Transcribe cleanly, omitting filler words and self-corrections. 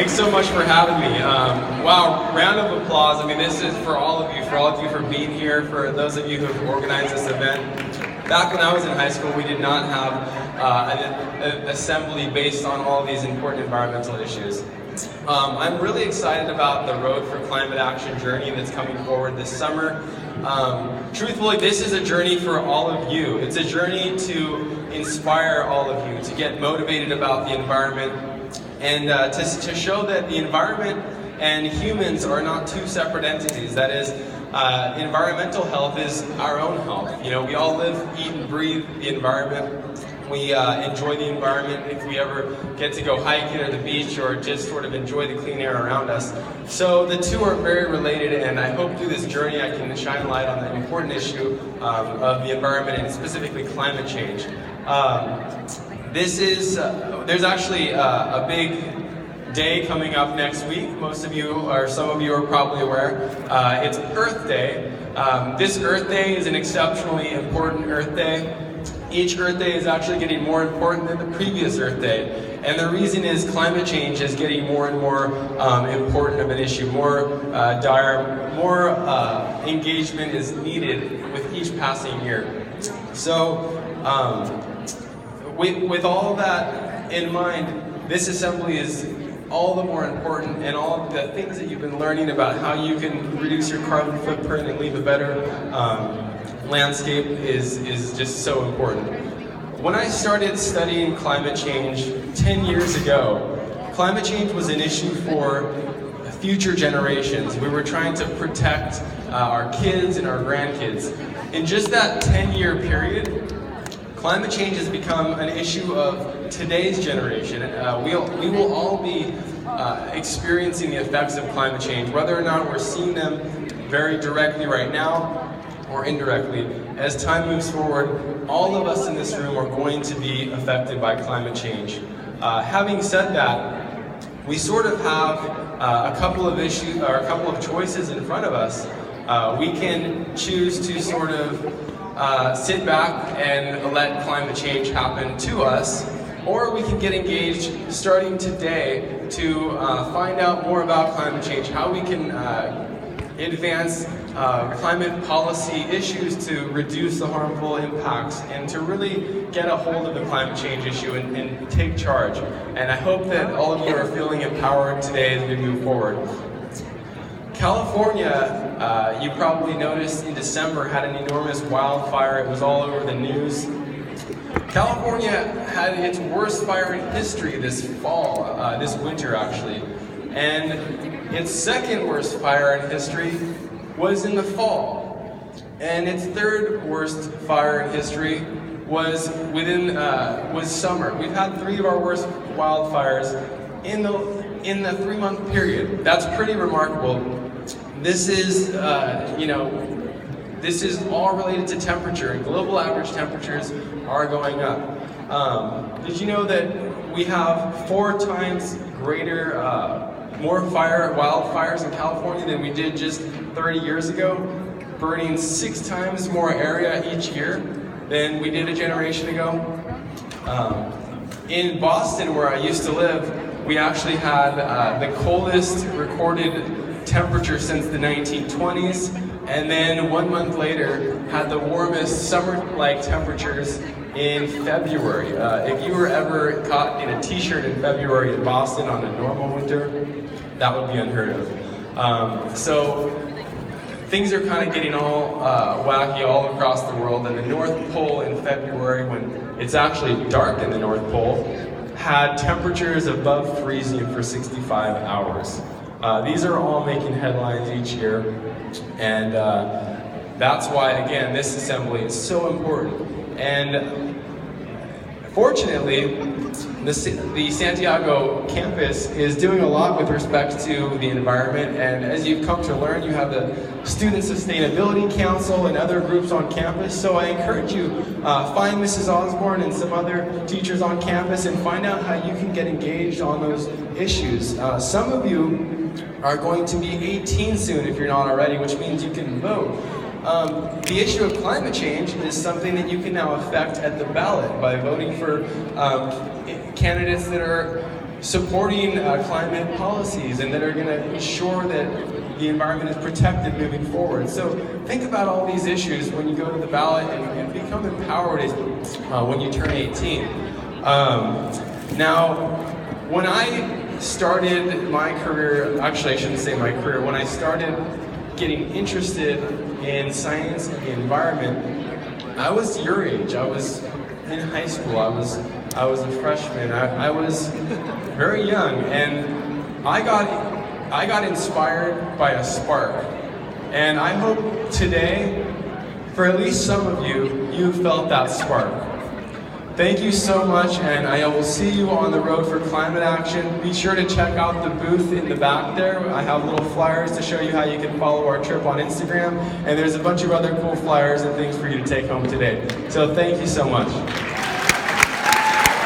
Thanks so much for having me. Wow, round of applause. I mean, this is for all of you for being here, for those of you who have organized this event. Back when I was in high school, we did not have an assembly based on all these important environmental issues. I'm really excited about the Road for Climate Action journey that's coming forward this summer. Truthfully, this is a journey for all of you. It's a journey to inspire all of you, to get motivated about the environment, and to show that the environment and humans are not two separate entities. That is, environmental health is our own health. You know, we all live, eat, and breathe the environment. We enjoy the environment if we ever get to go hiking or the beach or just sort of enjoy the clean air around us. So the two are very related, and I hope through this journey I can shine light on the important issue of the environment and specifically climate change. There's actually a big day coming up next week. Most of you, or some of you, are probably aware. It's Earth Day. This Earth Day is an exceptionally important Earth Day. Each Earth Day is actually getting more important than the previous Earth Day. And the reason is climate change is getting more and more important of an issue, more dire, more engagement is needed with each passing year. So with all that in mind, this assembly is all the more important, and all of the things that you've been learning about how you can reduce your carbon footprint and leave a better landscape is just so important. When I started studying climate change 10 years ago, climate change was an issue for future generations. We were trying to protect our kids and our grandkids. In just that 10-year period, climate change has become an issue of today's generation. We will all be experiencing the effects of climate change, whether or not we're seeing them very directly right now or indirectly. As time moves forward, all of us in this room are going to be affected by climate change. Having said that, we sort of have a couple of issues, or a couple of choices in front of us. We can choose to sort of sit back and let climate change happen to us, or we can get engaged starting today to find out more about climate change, how we can advance climate policy issues to reduce the harmful impacts and to really get a hold of the climate change issue and take charge. And I hope that all of you are feeling empowered today as we move forward. California, you probably noticed in December, had an enormous wildfire. It was all over the news. California had its worst fire in history this fall, this winter actually. And its second worst fire in history was in the fall. And its third worst fire in history was was summer. We've had 3 of our worst wildfires in the 3-month period. That's pretty remarkable. This is, this is all related to temperature, and global average temperatures are going up. Did you know that we have 4 times greater, more wildfires in California than we did just 30 years ago, burning 6 times more area each year than we did a generation ago? In Boston, where I used to live, we actually had the coldest recorded temperature since the 1920s, and then 1 month later had the warmest summer-like temperatures in February. If you were ever caught in a t-shirt in February in Boston on a normal winter, that would be unheard of. So things are kind of getting all wacky all across the world, and the North Pole in February, when it's actually dark in the North Pole, had temperatures above freezing for 65 hours. These are all making headlines each year, and that's why, again, this assembly is so important. And fortunately, the Santiago campus is doing a lot with respect to the environment, and as you've come to learn, you have the Student Sustainability Council and other groups on campus. So I encourage you, find Mrs. Osborne and some other teachers on campus and find out how you can get engaged on those issues. Some of you are going to be 18 soon if you're not already, which means you can vote. The issue of climate change is something that you can now affect at the ballot by voting for candidates that are supporting climate policies and that are going to ensure that the environment is protected moving forward. So think about all these issues when you go to the ballot and become empowered when you turn 18. Now, when I started my career, actually I shouldn't say my career, when I started getting interested in science and the environment, I was your age. I was in high school. I was a freshman. I was very young, and I got inspired by a spark. And I hope today, for at least some of you, you felt that spark. Thank you so much, and I will see you on the road for climate action. Be sure to check out the booth in the back there. I have little flyers to show you how you can follow our trip on Instagram, and there's a bunch of other cool flyers and things for you to take home today. So thank you so much.